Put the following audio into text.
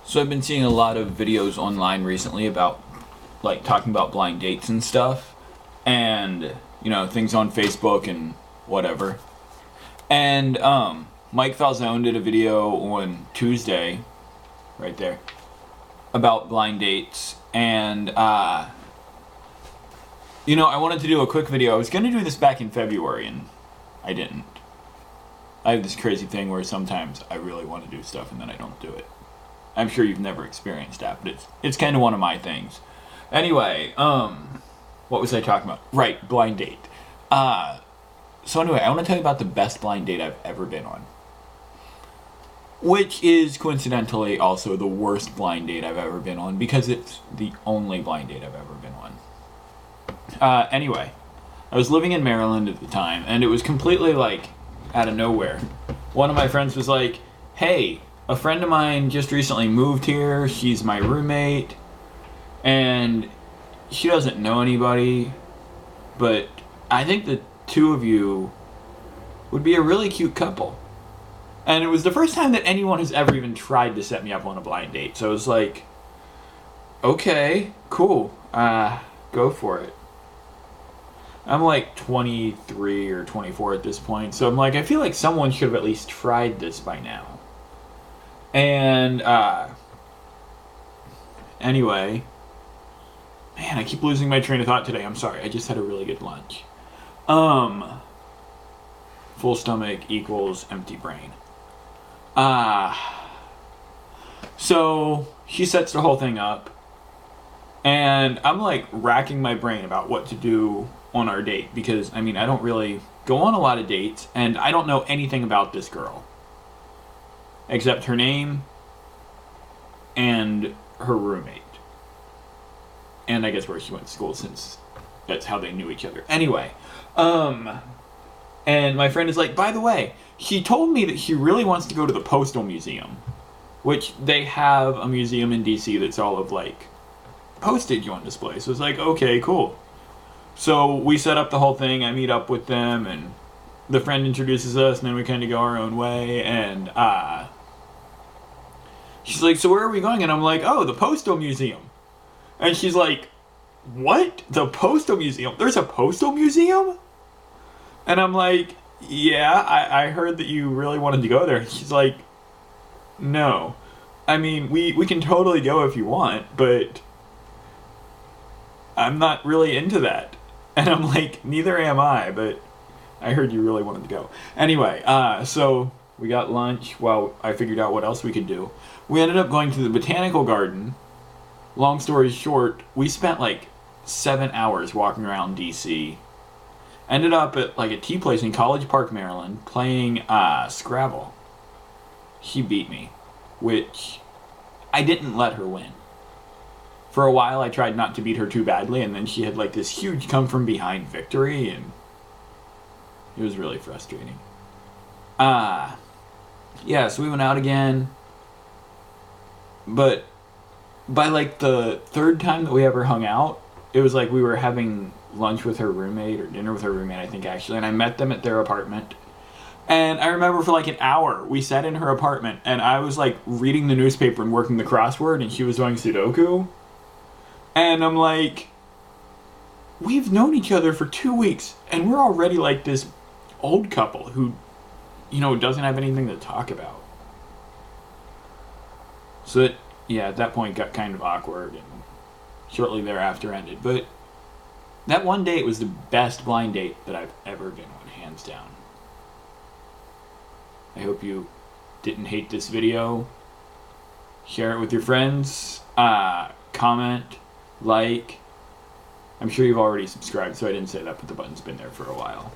So I've been seeing a lot of videos online recently about like talking about blind dates and stuff, and things on Facebook and whatever. And Mike Falzone did a video on Tuesday, right there, about blind dates. And I wanted to do a quick video. I was gonna do this back in February and I didn't. I have this crazy thing where sometimes I really want to do stuff and then I don't do it. I'm sure you've never experienced that, but it's kind of one of my things. Anyway, what was I talking about? Right, blind date. So anyway, I want to tell you about the best blind date I've ever been on. Which is coincidentally also the worst blind date I've ever been on, because it's the only blind date I've ever been on. Anyway, I was living in Maryland at the time, and it was completely out of nowhere. One of my friends was like, hey, a friend of mine just recently moved here. She's my roommate, and she doesn't know anybody, but I think the two of you would be a really cute couple. And it was the first time that anyone has ever even tried to set me up on a blind date. So it was like, okay, cool, go for it. I'm 23 or 24 at this point, so I'm like, I feel like someone should have at least tried this by now. And, anyway, man, I keep losing my train of thought today. I'm sorry. I just had a really good lunch. Full stomach equals empty brain. So she sets the whole thing up, and I'm racking my brain about what to do on our date, because I don't really go on a lot of dates, and I don't know anything about this girl except her name and her roommate, and I guess where she went to school, since that's how they knew each other. Anyway, and my friend is like, by the way, she told me that she really wants to go to the Postal Museum, which they have a museum in DC that's all of postage on display. So it's okay, cool. So we set up the whole thing. I meet up with them, and the friend introduces us, and then we kind of go our own way. And she's like, so where are we going? And I'm like, oh, the Postal Museum. And she's like, what? The Postal Museum? There's a Postal Museum? And I'm like, yeah, I heard that you really wanted to go there. And she's like, no. We can totally go if you want, but I'm not really into that. And I'm like, neither am I, but I heard you really wanted to go. Anyway, so we got lunch while I figured out what else we could do. We ended up going to the Botanical Garden. Long story short, we spent 7 hours walking around DC. Ended up at a tea place in College Park, Maryland, playing Scrabble. She beat me, which I didn't let her win. For a while, I tried not to beat her too badly, and then she had this huge come-from-behind victory, and it was really frustrating. Yeah, so we went out again, but by the third time that we ever hung out, it was we were having lunch with her roommate, or dinner with her roommate, I think, actually, and I met them at their apartment. And I remember for an hour, we sat in her apartment, and I was reading the newspaper and working the crossword, and she was doing Sudoku. And I'm like, we've known each other for 2 weeks, and we're already this old couple who, doesn't have anything to talk about. So it, at that point got kind of awkward, and shortly thereafter ended. But that one date was the best blind date that I've ever been on, hands down. I hope you didn't hate this video. Share it with your friends. Comment. I'm sure you've already subscribed, so I didn't say that, but the button's been there for a while.